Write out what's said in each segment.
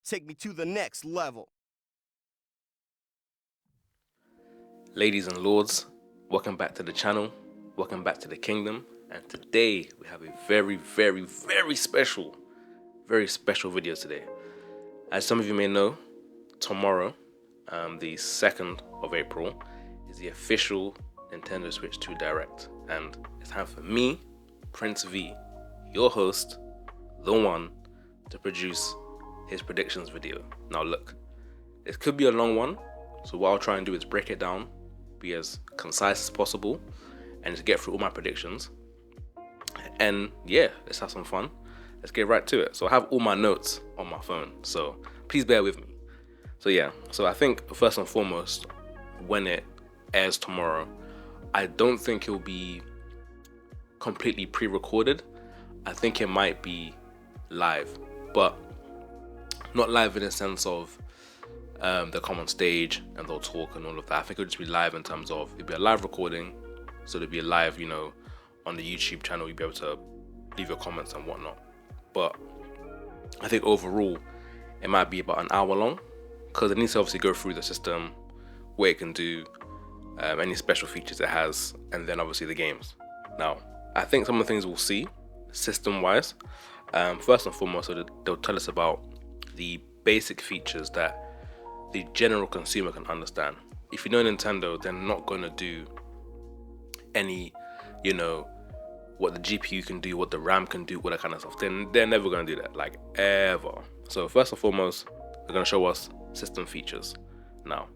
Take me to the next level. Ladies and lords, welcome back to the channel, welcome back to the kingdom, and today we have a very special video today. As some of you may know, tomorrow, the 2nd of April, is the official Nintendo Switch 2 Direct, and it's time for me, PrinceV, your host, the one, to produce his predictions video. Now look, it could be a long one, so what I'll try and do is break it down, be as concise as possible, and just get through all my predictions. And yeah, let's have some fun. Let's get right to it. So I have all my notes on my phone, so please bear with me. So I think first and foremost, when it airs tomorrow, I don't think it'll be completely pre-recorded. I think it might be live, but not live in the sense of they'll come on stage and they'll talk and all of that. I think it'll just be live in terms of it'll be a live recording, so it'll be a live, on the YouTube channel. You'll be able to leave your comments and whatnot. But I think overall it might be about an hour long, because it needs to obviously go through the system, what it can do, any special features it has, and then obviously the games. Now, I think some of the things we'll see system-wise, first and foremost, so they'll tell us about the basic features that the general consumer can understand. If you know Nintendo, they're not going to do any, what the GPU can do, what the RAM can do, all that kind of stuff. They're never going to do that, like ever. So first and foremost, they're going to show us system features. Now,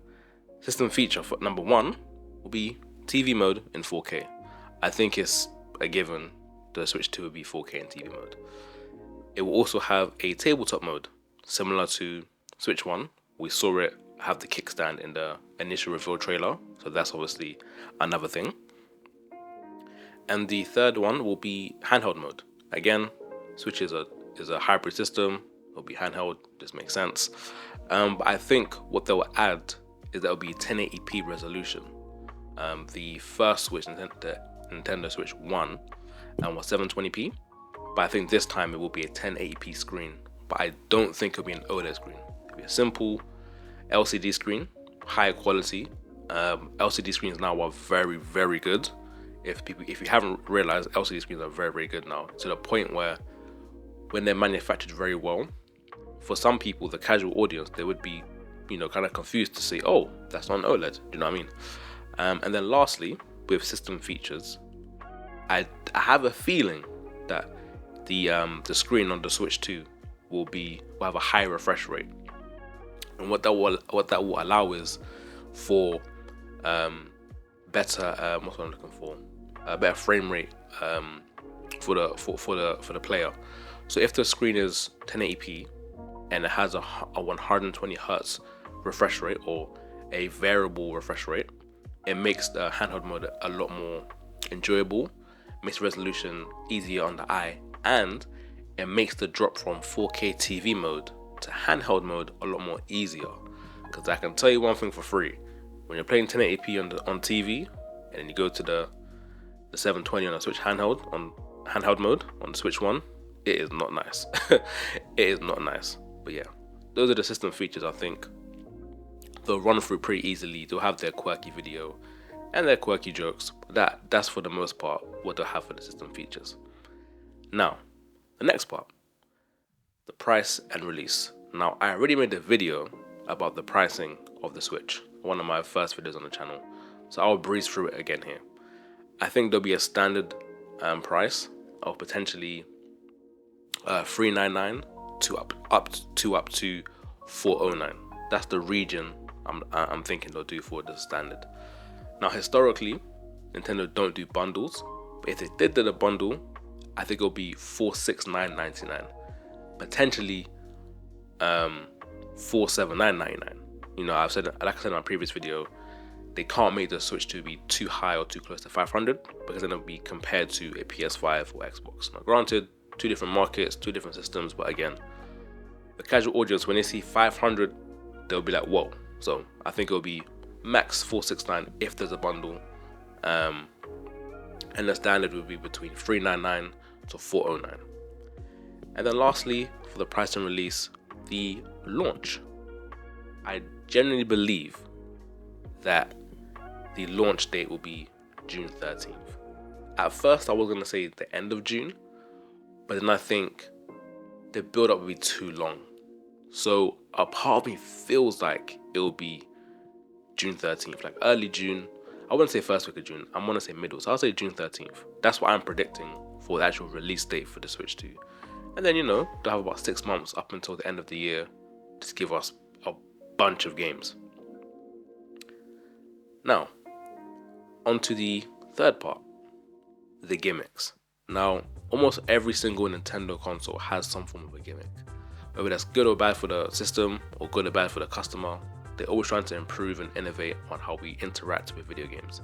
system feature for number one will be TV mode in 4K. I think it's a given the Switch 2 will be 4K in TV mode. It will also have a tabletop mode, similar to Switch 1. We saw it have the kickstand in the initial reveal trailer, so that's obviously another thing. And the third one will be handheld mode. Again, Switch is a hybrid system. It'll be handheld, just makes sense. But I think what they'll add is that it'll be 1080p resolution. The first Switch, the Nintendo Switch 1, was 720p, but I think this time it will be a 1080p screen. But I don't think it'll be an OLED screen. It'll be a simple LCD screen, high quality. LCD screens now are very good. If you haven't realized, LCD screens are very good now, to the point where when they're manufactured very well, for some people, the casual audience, they would be, kind of confused to say, oh, that's not an OLED. Do you know what I mean? And then lastly, with system features, I have a feeling that the screen on the Switch 2 will have a high refresh rate, and what that will allow is for better what's what I'm looking for, a better frame rate for the player. So if the screen is 1080p and it has a 120 hertz refresh rate, or a variable refresh rate, it makes the handheld mode a lot more enjoyable, makes resolution easier on the eye, and it makes the drop from 4K TV mode to handheld mode a lot more easier. Because I can tell you one thing for free: when you're playing 1080p on TV and then you go to the 720 on the Switch handheld mode on the Switch 1, it is not nice. It is not nice. But yeah, those are the system features. I think they'll run through pretty easily. They'll have their quirky video and their quirky jokes. That's for the most part what they'll have for the system features. Now, the next part, the price and release. Now, I already made a video about the pricing of the Switch, one of my first videos on the channel, so I'll breeze through it again here. I think there'll be a standard price of potentially $399 to up to $409. That's the region I'm thinking they'll do for the standard. Now, historically, Nintendo don't do bundles, but if they did do a bundle, I think it'll be $469.99, potentially $479.99. I've said, like I said in my previous video, they can't make the Switch to be too high or too close to 500, because then it'll be compared to a PS5 or Xbox. Now, granted, two different markets, two different systems, but again, the casual audience, when they see 500, they'll be like, whoa. So I think it'll be max $469 if there's a bundle, and the standard will be between $399 to $409. And then lastly, for the price and release, the launch. I genuinely believe that the launch date will be June 13th. At first, I was going to say the end of June, but then I think the build-up will be too long. So a part of me feels like it will be June 13th, like early June. I wouldn't say first week of June, I'm going to say middle, so I'll say June 13th. That's what I'm predicting for the actual release date for the Switch 2. And then, they'll have about 6 months up until the end of the year to give us a bunch of games. Now, on to the third part, the gimmicks. Now, almost every single Nintendo console has some form of a gimmick. Whether that's good or bad for the system or good or bad for the customer, they're always trying to improve and innovate on how we interact with video games.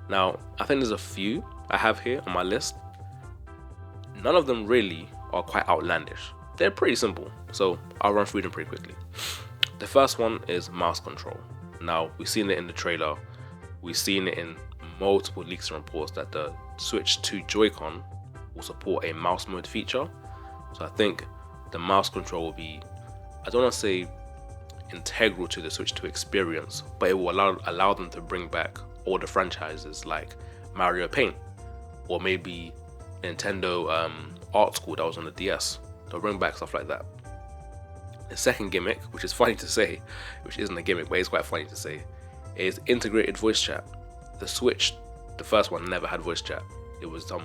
Now, I think there's a few I have here on my list. None of them really are quite outlandish. They're pretty simple, so I'll run through them pretty quickly. The first one is mouse control. Now, we've seen it in the trailer, we've seen it in multiple leaks and reports that the Switch 2 Joy-Con will support a mouse mode feature. So I think the mouse control will be, I don't want to say integral to the Switch 2 experience, but it will allow them to bring back all the franchises like Mario Paint, or maybe Nintendo Art School that was on the DS. They'll bring back stuff like that. The second gimmick, which is funny to say, which isn't a gimmick, but it's quite funny to say, is integrated voice chat. The Switch, the first one, never had voice chat. It was to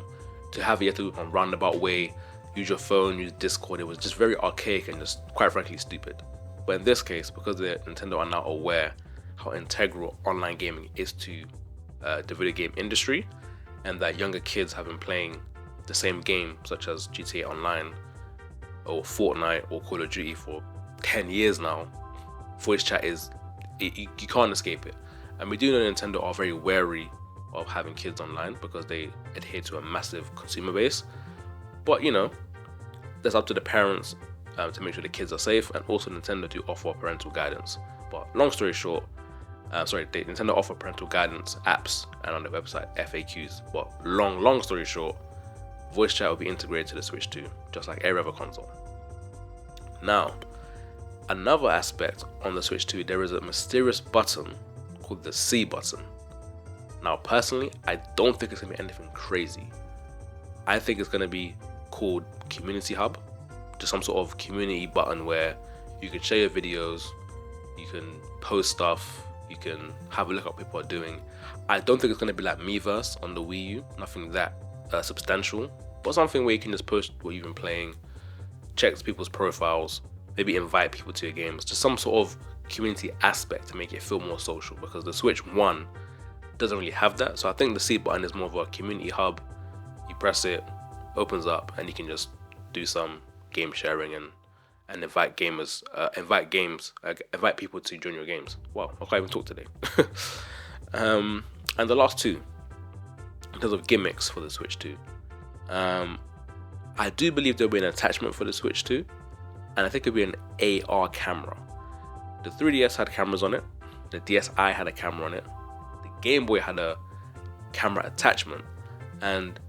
have it, you have to do it on a roundabout way, use your phone, use Discord. It was just very archaic and just quite frankly stupid. But in this case, because Nintendo are now aware how integral online gaming is to the video game industry, and that younger kids have been playing the same game such as GTA Online or Fortnite or Call of Duty for 10 years now, voice chat you can't escape it. And we do know Nintendo are very wary of having kids online because they adhere to a massive consumer base. But that's up to the parents to make sure the kids are safe, and also Nintendo to offer parental guidance. But long story short, Nintendo offer parental guidance apps and on their website FAQs. But long story short, voice chat will be integrated to the Switch 2, just like every other console. Now, another aspect on the Switch 2, there is a mysterious button called the C button. Now, personally, I don't think it's going to be anything crazy. I think it's going to be called Community Hub, just some sort of community button where you can share your videos, you can post stuff, you can have a look at what people are doing. I don't think it's going to be like Miiverse on the Wii U, nothing that substantial, but something where you can just post what you've been playing, check people's profiles, maybe invite people to your games, just some sort of community aspect to make it feel more social, because the Switch 1 doesn't really have that. So I think the C button is more of a community hub. You press it, opens up, and you can just do some game sharing and invite gamers, invite people to join your games. Wow, I can't even talk today. And the last two, in terms of gimmicks for the Switch 2, I do believe there'll be an attachment for the Switch 2, and I think it'll be an AR camera. The 3DS had cameras on it, the DSi had a camera on it, the Game Boy had a camera attachment, and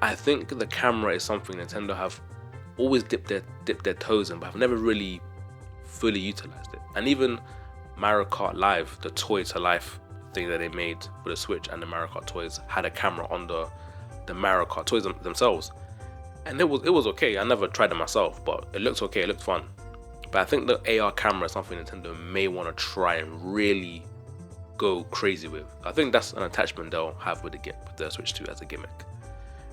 I think the camera is something Nintendo have always dipped their toes in, but have never really fully utilized it. And even Mario Kart Live, the toy to life thing that they made for the Switch and the Mario Kart toys, had a camera on the Mario Kart toys themselves, and it was okay. I never tried it myself, but it looked okay, it looked fun. But I think the AR camera is something Nintendo may want to try and really go crazy with. I think that's an attachment they'll have with the Switch 2 as a gimmick.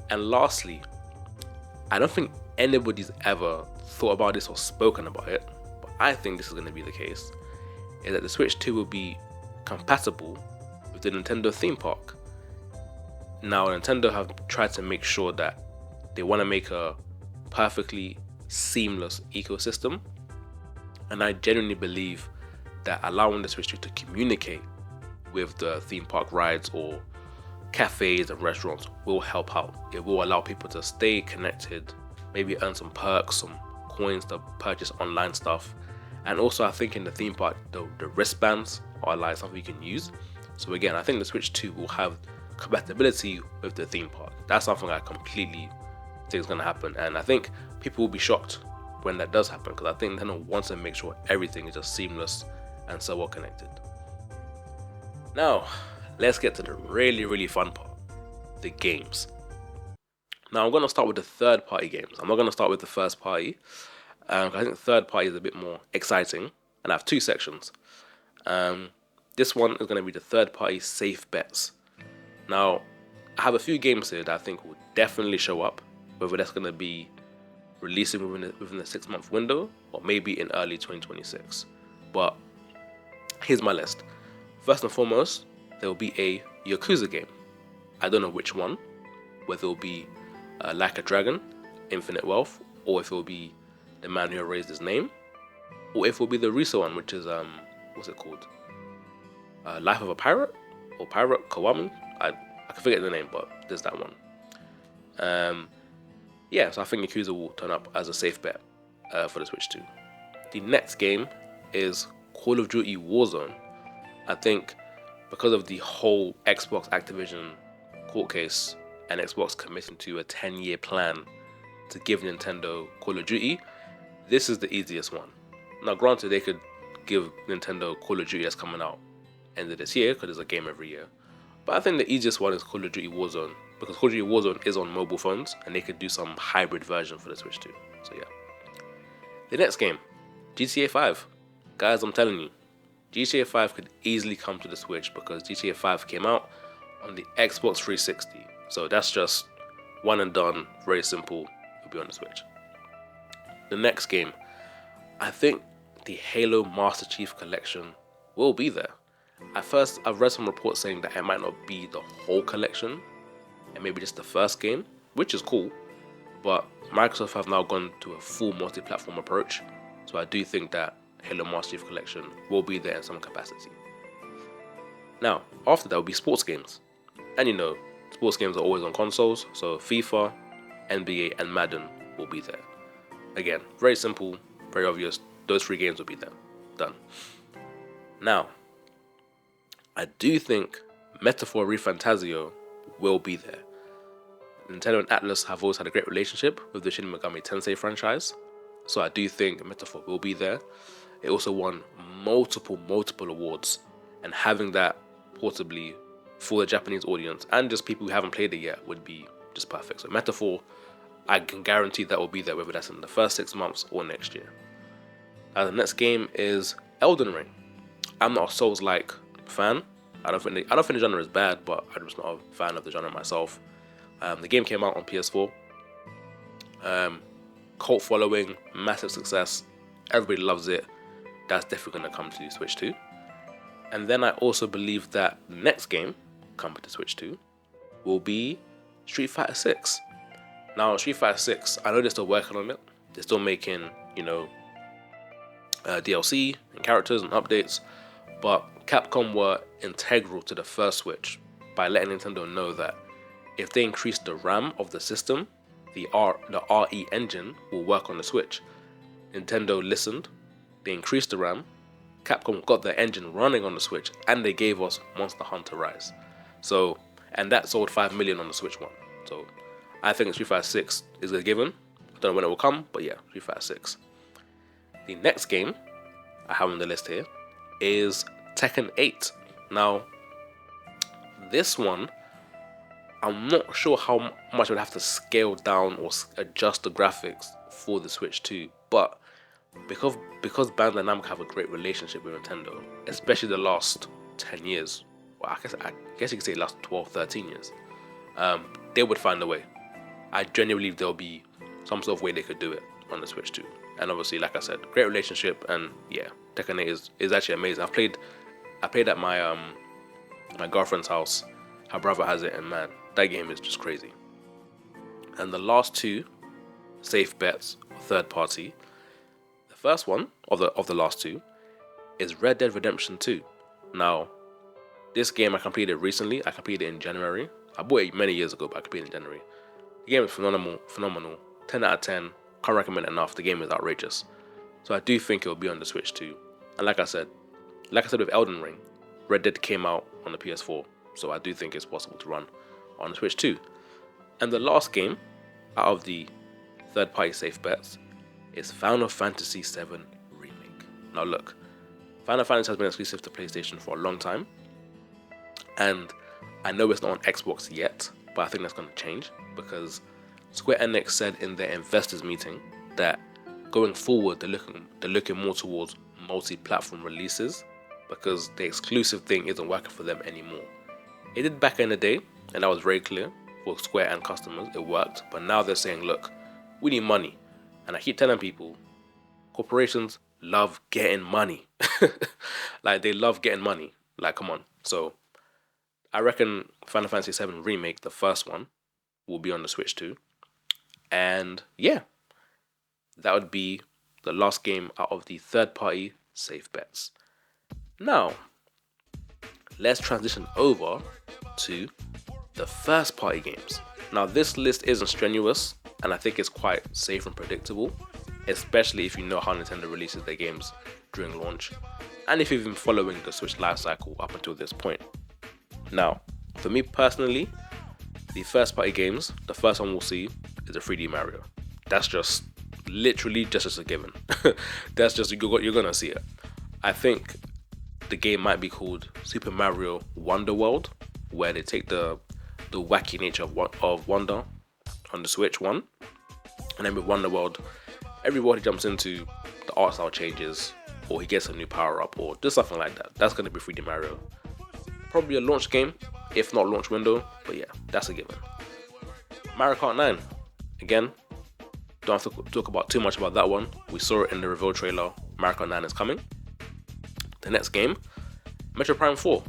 And lastly, I don't think anybody's ever thought about this or spoken about it, but I think this is going to be the case, is that the Switch 2 will be compatible with the Nintendo theme park. Now, Nintendo have tried to make sure that they want to make a perfectly seamless ecosystem, and I genuinely believe that allowing the Switch 2 to communicate with the theme park rides or cafes and restaurants will help out. It will allow people to stay connected, maybe earn some perks, some coins to purchase online stuff. And also I think in the theme park, the wristbands are like something you can use. So again, I think the Switch 2 will have compatibility with the theme park. That's something I completely think is going to happen, and I think people will be shocked when that does happen, because I think Nintendo wants to make sure everything is just seamless and so well connected. Now, let's get to the really fun part, the games. Now, I'm going to start with the third-party games. I'm not going to start with the first party. I think third party is a bit more exciting, and I have two sections. This one is going to be the third party safe bets. Now, I have a few games here that I think will definitely show up, whether that's going to be releasing within the 6-month window or maybe in early 2026. But here's my list. First and foremost, there will be a Yakuza game. I don't know which one, whether it will be Like a Dragon, Infinite Wealth, or if it will be The Man Who Erased His Name, or if it will be the recent one, which is what's it called? Life of a Pirate or Pirate Kiwami. I can forget the name, but there's that one. Yeah, so I think Yakuza will turn up as a safe bet for the Switch 2. The next game is Call of Duty Warzone. I think because of the whole Xbox Activision court case and Xbox committing to a 10-year plan to give Nintendo Call of Duty, this is the easiest one. Now, granted, they could give Nintendo Call of Duty that's coming out end of this year because there's a game every year. But I think the easiest one is Call of Duty Warzone, because Call of Duty Warzone is on mobile phones and they could do some hybrid version for the Switch 2. So yeah. The next game, GTA 5. Guys, I'm telling you, GTA 5 could easily come to the Switch because GTA 5 came out on the Xbox 360. So that's just one and done, very simple, it'll be on the Switch. The next game, I think the Halo Master Chief Collection will be there. At first, I've read some reports saying that it might not be the whole collection and maybe just the first game, which is cool, but Microsoft have now gone to a full multi-platform approach, so I do think that Halo Master Chief Collection will be there in some capacity. Now, after that will be sports games, and you know, sports games are always on consoles, so FIFA, NBA, and Madden will be there. Again, very simple, very obvious, those 3 games will be there. Done. Now, I do think Metaphor ReFantazio will be there. Nintendo and Atlus have always had a great relationship with the Shin Megami Tensei franchise, so I do think Metaphor will be there. It also won multiple awards, and having that portably for the Japanese audience and just people who haven't played it yet would be just perfect. So Metaphor, I can guarantee that will be there, whether that's in the first 6 months or next year. The next game is Elden Ring. I'm not a Souls-like fan. I don't think the genre is bad, but I'm just not a fan of the genre myself. The game came out on PS4. Cult following, massive success. Everybody loves it. That's definitely going to come to Switch 2. And then I also believe that the next game coming to Switch 2 will be Street Fighter 6. Now, Street Fighter 6, I know they're still working on it. They're still making, DLC and characters and updates, but Capcom were integral to the first Switch by letting Nintendo know that if they increase the RAM of the system, the RE engine will work on the Switch. Nintendo listened, they increased the RAM, Capcom got their engine running on the Switch, and they gave us Monster Hunter Rise. So, and that sold 5 million on the Switch one. So, I think Street Fighter 6 is a given. I don't know when it will come, but yeah, Street Fighter 6. The next game I have on the list here is Tekken 8. Now, this one, I'm not sure how much I would have to scale down or adjust the graphics for the Switch 2, but because Bandai Namco have a great relationship with Nintendo, especially the last 10 years, well, I guess you could say last 12, 13 years, they would find a way. I genuinely believe there'll be some sort of way they could do it on the Switch 2. And obviously, like I said, great relationship, and yeah, Tekken 8 is actually amazing. I played at my my girlfriend's house. Her brother has it, and man, that game is just crazy. And the last 2 safe bets, third party. The first one of the last 2 is Red Dead Redemption 2. Now, this game I completed recently. I completed it in January. I bought it many years ago, but I completed it in January. The game is phenomenal. 10 out of 10. Can't recommend it enough. The game is outrageous. So I do think it will be on the Switch too. And like I said with Elden Ring, Red Dead came out on the PS4, so I do think it's possible to run on the Switch too. And the last game out of the third-party safe bets is Final Fantasy VII Remake. Now look, Final Fantasy has been exclusive to PlayStation for a long time, and I know it's not on Xbox yet, but I think that's going to change because Square Enix said in their investors meeting that going forward they're looking more towards multi-platform releases because the exclusive thing isn't working for them anymore. It did back in the day, and that was very clear for Square and customers. It worked, but now they're saying, look, we need money. And I keep telling people, corporations love getting money. Like, they love getting money. Like, come on. So I reckon Final Fantasy VII Remake, the first one, will be on the Switch too. And yeah, that would be the last game out of the third-party safe bets. Now, let's transition over to the first-party games. Now, this list isn't strenuous, and I think it's quite safe and predictable, especially if you know how Nintendo releases their games during launch, and if you've been following the Switch lifecycle up until this point. Now, for me personally, the first-party games, the first one we'll see is a 3D Mario. That's just literally just a given. That's just, you're gonna see it. I think the game might be called Super Mario Wonder World, where they take the wacky nature of Wonder on the Switch one, and then with Wonder World, every world he jumps into, the art style changes, or he gets a new power up, or just something like that. That's gonna be 3D Mario. Probably a launch game, if not launch window, but yeah, that's a given. Mario Kart 9, again, don't have to talk about too much about that one. We saw it in the reveal trailer. Mario Kart 9 is coming. The next game, Metroid Prime 4.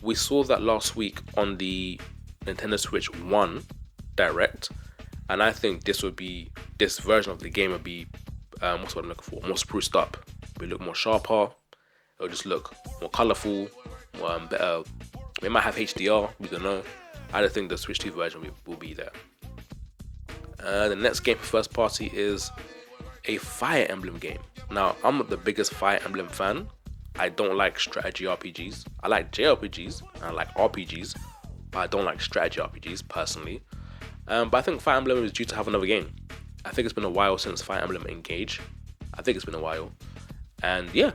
We saw that last week on the Nintendo Switch 1 Direct, and I think this version of the game would be, what's what I'm looking for? More spruced up. It will look more sharper. It'll just look more colourful, better. It might have HDR, we don't know. I don't think the Switch 2 version will be there. The next game for first party is a Fire Emblem game. Now, I'm not the biggest Fire Emblem fan. I don't like strategy RPGs. I like JRPGs and I like RPGs, but I don't like strategy RPGs personally. But I think Fire Emblem is due to have another game. I think it's been a while since Fire Emblem Engage. I think it's been a while. And yeah,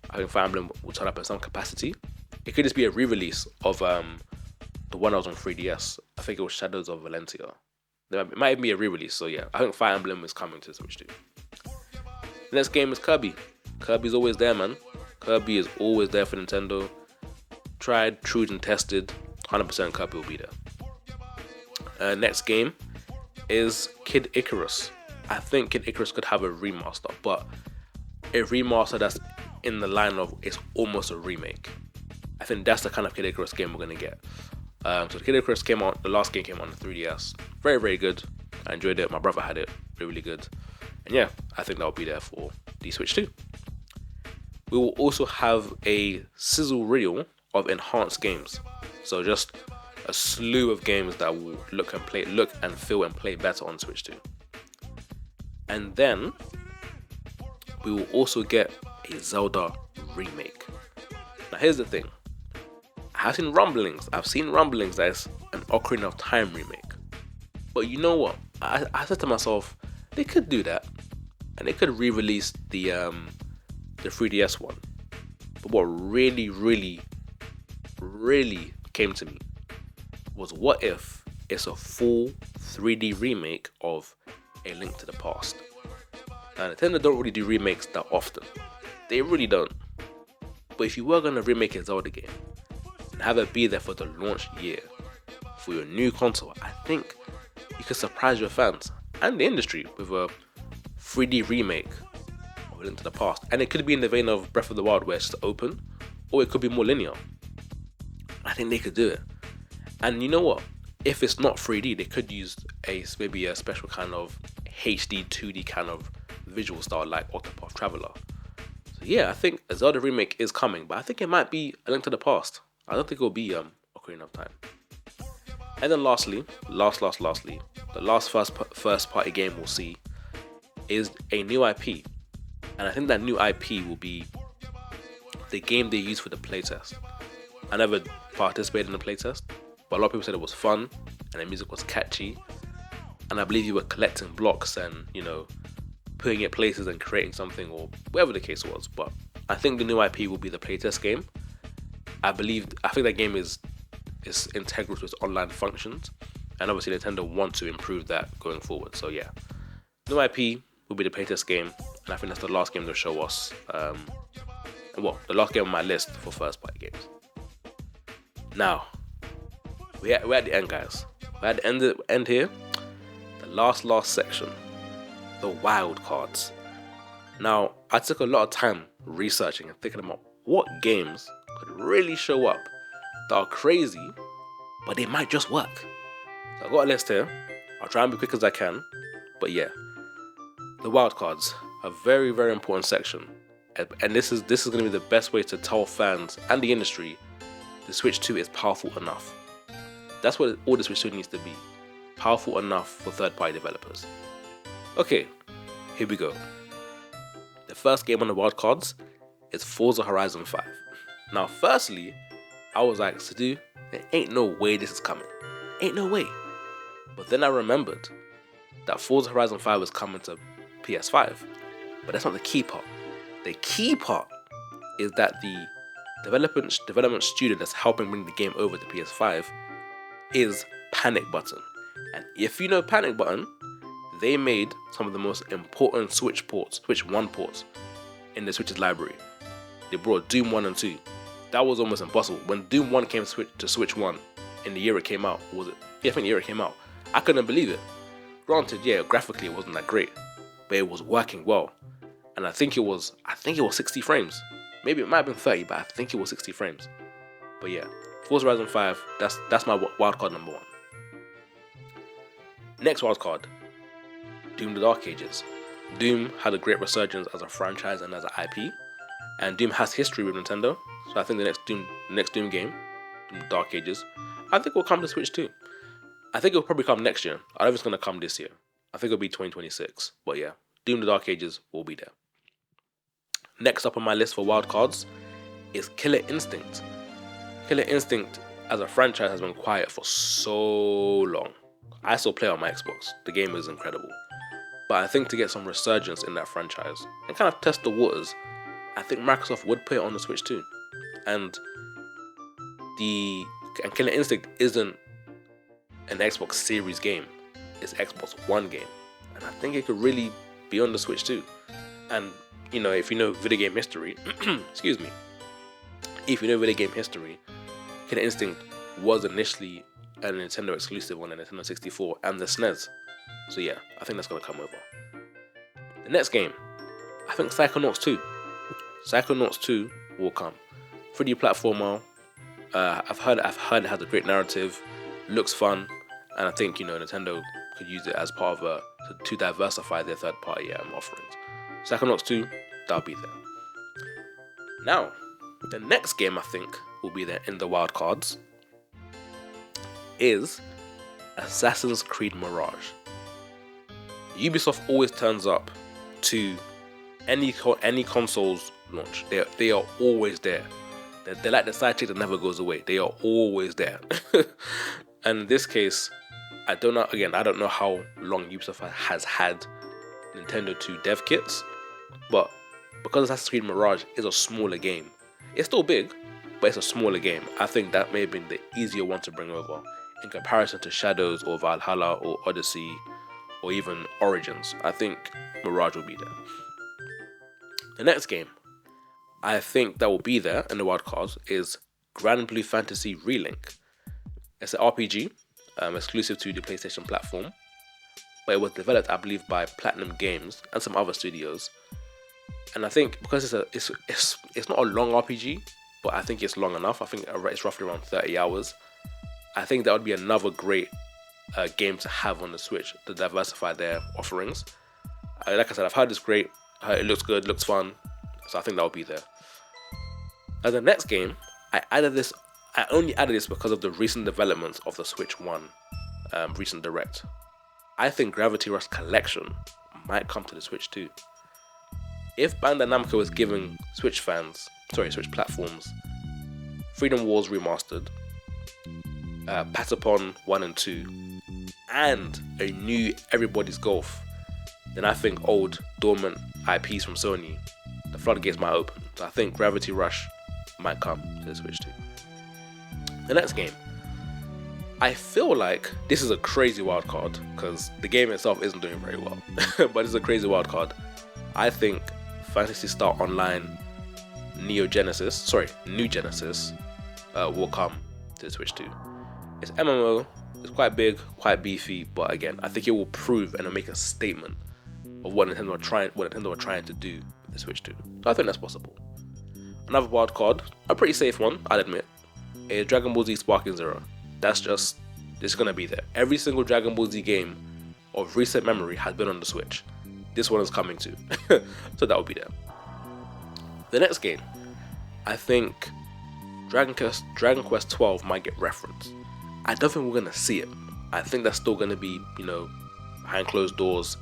I think Fire Emblem will turn up in some capacity. It could just be a re-release of the one that was on 3DS. I think it was Shadows of Valentia. It might even be a re-release, so yeah, I think Fire Emblem is coming to Switch 2. The next game is Kirby. Kirby's always there, man. Kirby is always there for Nintendo. Tried, true, and tested. 100% Kirby will be there. Next game is Kid Icarus. I think Kid Icarus could have a remaster, but a remaster that's in the line of it's almost a remake. I think that's the kind of Kid Icarus game we're going to get. So Kid Icarus came on, the last game came on the 3DS. Very, very good. I enjoyed it. My brother had it. Really, really good. And yeah, I think that'll be there for the Switch 2. We will also have a sizzle reel of enhanced games. So just a slew of games that will look and feel and play better on Switch 2. And then we will also get a Zelda remake. Now here's the thing. I've seen rumblings that it's an Ocarina of Time remake. But you know what? I said to myself, they could do that. And they could re-release the 3DS one. But what really, really, really came to me was, what if it's a full 3D remake of A Link to the Past? Now, Nintendo don't really do remakes that often. They really don't. But if you were going to remake a Zelda game and have it be there for the launch year for your new console, I think you could surprise your fans and the industry with a 3D remake of A Link to the Past. And it could be in the vein of Breath of the Wild, where it's just open, or it could be more linear. I think they could do it. And you know what? If it's not 3D, they could use maybe a special kind of HD 2D kind of visual style like Octopath Traveler. So yeah, I think a Zelda remake is coming, but I think it might be A Link to the Past. I don't think it will be Ocarina of Time. And then lastly, the last first party game we'll see is a new IP. And I think that new IP will be the game they use for the playtest. I never participated in the playtest, but a lot of people said it was fun and the music was catchy. And I believe you were collecting blocks and, putting it places and creating something, or whatever the case was. But I think the new IP will be the playtest game. I think that game is integral to its online functions, and obviously Nintendo want to improve that going forward. So yeah, new IP will be the playtest game, and I think that's the last game they'll show us. The last game on my list for first party games. Now, we're at the end, guys. We're at the end here. The last section, the wild cards. Now, I took a lot of time researching and thinking about what games could really show up that are crazy, but they might just work. So I've got a list here. I'll try and be quick as I can. But yeah, the wild cards, a very, very important section. And this is going to be the best way to tell fans and the industry the Switch 2 is powerful enough. That's what all the Switch 2 needs to be. Powerful enough for third-party developers. Okay, here we go. The first game on the wild cards is Forza Horizon 5. Now, firstly, I was like, Sadu, there ain't no way this is coming. Ain't no way. But then I remembered that Forza Horizon 5 was coming to PS5. But that's not the key part. The key part is that the development studio that's helping bring the game over to PS5 is Panic Button. And if you know Panic Button, they made some of the most important Switch 1 ports in the Switch's library. They brought Doom 1 and 2. That was almost impossible. When Doom 1 came to Switch 1 in the year it came out, was it? Yeah, I think the year it came out. I couldn't believe it. Granted, yeah, graphically it wasn't that great, but it was working well. And I think it was 60 frames. Maybe it might have been 30, but I think it was 60 frames. But yeah, Forza Horizon 5, that's my wildcard number 1. Next wildcard, Doom the Dark Ages. Doom had a great resurgence as a franchise and as an IP, and Doom has history with Nintendo, so I think the next Doom game, Doom Dark Ages, I think will come to Switch too. I think it'll probably come next year. I don't know if it's going to come this year. I think it'll be 2026, but yeah, Doom the Dark Ages will be there. Next up on my list for wildcards is Killer Instinct. Killer Instinct as a franchise has been quiet for so long. I still play on my Xbox. The game is incredible. But I think to get some resurgence in that franchise and kind of test the waters, I think Microsoft would put it on the Switch too. And Killer Instinct isn't an Xbox Series game. It's Xbox One game. And I think it could really be on the Switch too. And you know, if you know video game history, excuse me, if you know video game history, Killer Instinct was initially a Nintendo exclusive on the Nintendo 64 and the SNES. So yeah, I think that's going to come over. The next game, I think Psychonauts 2. Psychonauts 2 will come. 3D platformer. I've heard it has a great narrative, looks fun, and I think, you know, Nintendo could use it as part of to diversify their third-party offerings. Psychonauts 2, that'll be there. Now, the next game I think will be there in the wild cards is Assassin's Creed Mirage. Ubisoft always turns up to any console's launch. They are always there. They're like the side chick that never goes away. They are always there. And in this case, I don't know how long Ubisoft has had Nintendo 2 dev kits, but because Assassin's Creed Mirage is a smaller game, it's still big, but it's a smaller game. I think that may have been the easier one to bring over in comparison to Shadows or Valhalla or Odyssey or even Origins. I think Mirage will be there. The next game I think that will be there in the wild cards is Grand Blue Fantasy Relink. It's an RPG exclusive to the PlayStation platform, but it was developed, I believe, by Platinum Games and some other studios. And I think because it's not a long RPG, but I think it's long enough. I think it's roughly around 30 hours. I think that would be another great game to have on the Switch to diversify their offerings. Like I said, I've heard it's great. It looks good, looks fun. So I think that will be there. As the next game, I only added this because of the recent developments of the Switch 1 recent direct. I think Gravity Rush Collection might come to the Switch too. If Bandai Namco is giving Switch platforms Freedom Wars Remastered, Patapon 1 and 2, and a new Everybody's Golf, then I think old dormant IPs from Sony, the floodgates might open. So I think Gravity Rush might come to the Switch 2. The next game, I feel like this is a crazy wild card because the game itself isn't doing very well, but it's a crazy wild card. I think Phantasy Star Online New Genesis will come to the Switch 2. It's MMO, it's quite big, quite beefy, but again, I think it will prove and it'll make a statement of what Nintendo are trying to do with the Switch 2. So I think that's possible. Another wild card, a pretty safe one, I'll admit, is Dragon Ball Z Sparking Zero. It's gonna be there. Every single Dragon Ball Z game of recent memory has been on the Switch. This one is coming too, so that will be there. The next game, I think Dragon Quest 12 might get referenced. I don't think we're gonna see it. I think that's still gonna be, behind closed doors.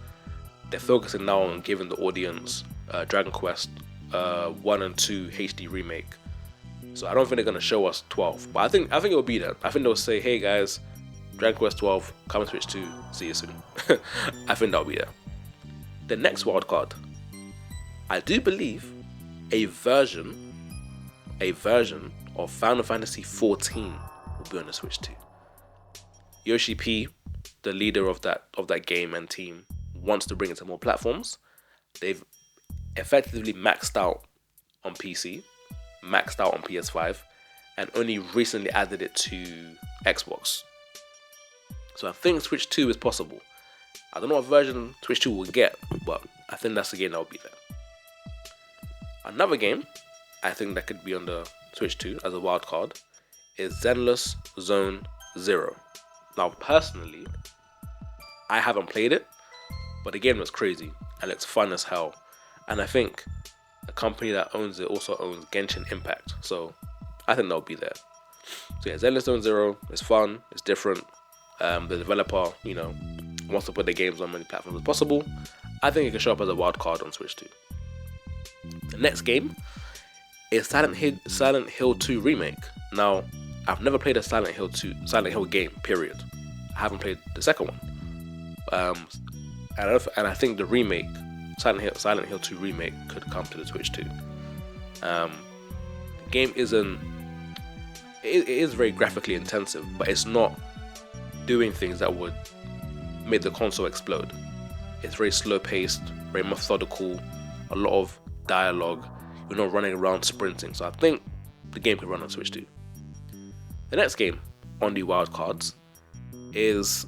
They're focusing now on giving the audience Dragon Quest 1 and 2 HD remake. So I don't think they're gonna show us 12, but I think it will be there. I think they'll say, "Hey guys, Dragon Quest 12 coming to Switch 2. See you soon." I think that'll be there. The next wild card, I do believe a version of Final Fantasy 14 will be on the Switch 2. Yoshi P, the leader of that game and team, wants to bring it to more platforms. They've effectively maxed out on PC, maxed out on PS5, and only recently added it to Xbox. So I think Switch 2 is possible. I don't know what version Switch 2 will get, but I think that's the game that will be there. Another game I think that could be on the Switch 2 as a wild card is Zenless Zone Zero. Now personally, I haven't played it, but the game looks crazy and looks fun as hell. And I think the company that owns it also owns Genshin Impact, so I think that'll be there. So yeah, Zenless Zone Zero is fun, it's different. The developer, wants to put their games on many platforms as possible. I think it can show up as a wild card on Switch 2. The next game is Silent Hill 2 Remake. Now, I've never played a Silent Hill game, period. I haven't played the second one. And I think the remake, Silent Hill 2 Remake, could come to the Switch 2. The game it is very graphically intensive, but it's not doing things that would make the console explode. It's very slow paced, very methodical, a lot of dialogue. You're not running around sprinting, so I think the game can run on Switch 2. The next game on the wild cards is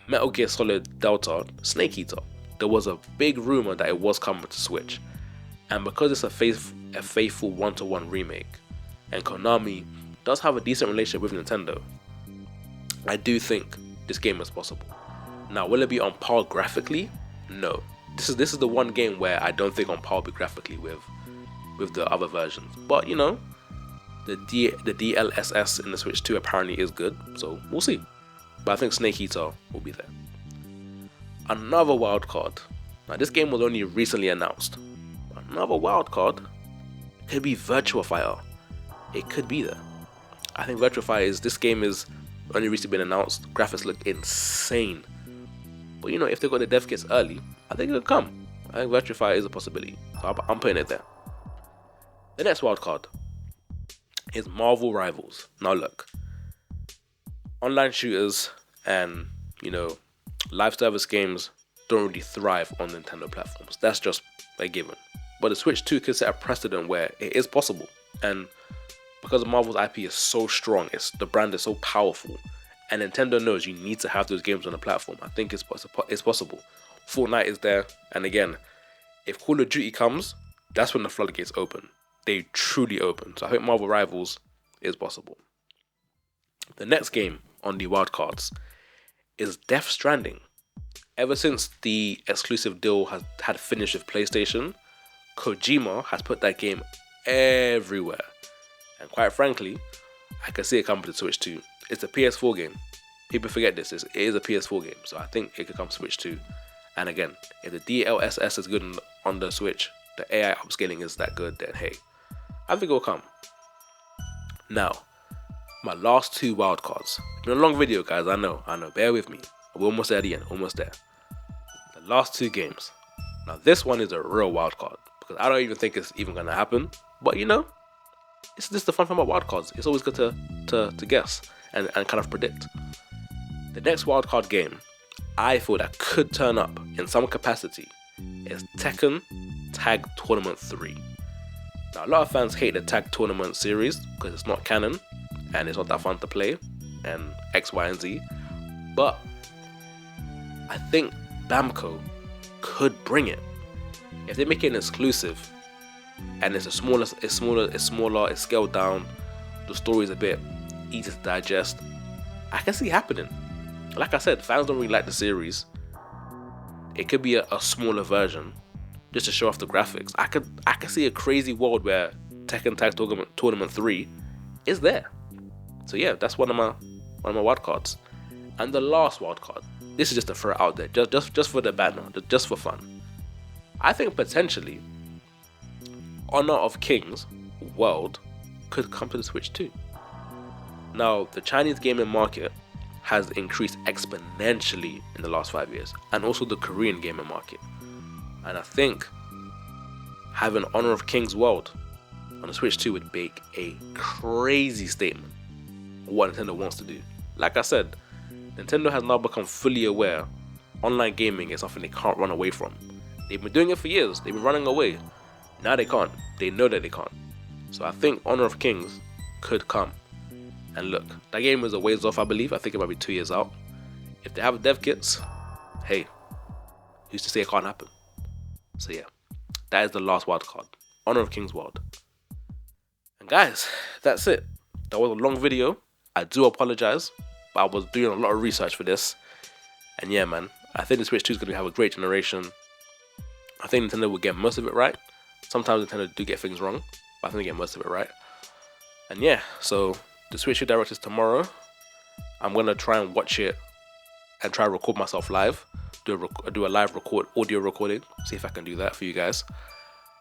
Metal Gear Solid Delta Snake Eater. There was a big rumor that it was coming to Switch, and because it's a faithful one-to-one remake, and Konami does have a decent relationship with Nintendo, I do think this game is possible. Now, will it be on par graphically? No. This is the one game where I don't think on par will be graphically with the other versions. But the DLSS in the Switch 2 apparently is good, so we'll see. But I think Snake Eater will be there. Another wild card. Now, this game was only recently announced. Another wild card could be Virtua Fighter. It could be there. I think Virtua Fighter this game is only recently been announced. Graphics look insane. But if they got the dev kits early, I think it'll come. I think Virtua Fighter is a possibility. So I'm putting it there. The next wild card is Marvel Rivals. Now look, online shooters and live service games don't really thrive on Nintendo platforms. That's just a given. But the Switch 2 could set a precedent where it is possible. And because Marvel's IP is so strong, the brand is so powerful, and Nintendo knows you need to have those games on the platform, I think it's possible. Fortnite is there, and again, if Call of Duty comes, that's when the floodgates open. They truly open. So I think Marvel Rivals is possible. The next game on the wildcards is Death Stranding. Ever since the exclusive deal had finished with PlayStation, Kojima has put that game everywhere. And quite frankly, I can see it coming to Switch 2. It's a PS4 game. People forget this. It is a PS4 game. So I think it could come to Switch 2. And again, if the DLSS is good on the Switch, the AI upscaling is that good, then hey, I think it will come. Now, my last two wildcards. It's been a long video, guys. I know. Bear with me. We're almost there at the end. Almost there. The last two games Now this one is a real wild card because I don't even think it's even gonna happen. But you know, it's just the fun thing about wild cards. It's always good to guess and kind of predict. The next wild card game I feel that could turn up in some capacity is Tekken Tag Tournament 3. Now a lot of fans hate the Tag Tournament series because it's not canon and it's not that fun to play and X, Y, and Z. But I think Bamco could bring it if they make it an exclusive and it's smaller, it's scaled down, the story is a bit easy to digest. I can see it happening. Like I said, fans don't really like the series. It could be a smaller version just to show off the graphics. I could see a crazy world where Tekken Tag Tournament 3 is there. So yeah, that's one of my wild cards. And the last wild card, this is just to throw it out there, just for the banner, just for fun. I think potentially Honor of Kings World could come to the Switch too. Now, the Chinese gaming market has increased exponentially in the last 5 years, and also the Korean gaming market. And I think having Honor of Kings World on the Switch 2 would make a crazy statement of what Nintendo wants to do. Like I said, Nintendo has now become fully aware online gaming is something they can't run away from. They've been doing it for years, they've been running away. Now they can't. They know that they can't. So I think Honor of Kings could come. And look, that game is a ways off, I believe. I think it might be 2 years out. If they have dev kits, hey, who's to say it can't happen? So yeah, that is the last wild card. Honor of Kings World. And guys, that's it. That was a long video. I do apologize, but I was doing a lot of research for this. And yeah, man, I think the Switch 2 is going to have a great generation. I think Nintendo will get most of it right. Sometimes Nintendo do get things wrong, but I think they get most of it right. And yeah, so the Switch 2 Direct is tomorrow. I'm going to try and watch it and try to record myself live. Do a live audio recording. See if I can do that for you guys.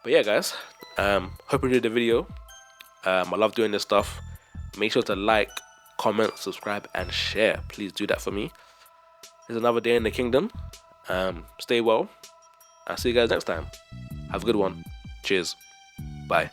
But yeah, guys, hope you enjoyed the video. I love doing this stuff. Make sure to like, comment, subscribe, and share. Please do that for me. It's another day in the kingdom. Stay well. I'll see you guys next time. Have a good one. Cheers. Bye.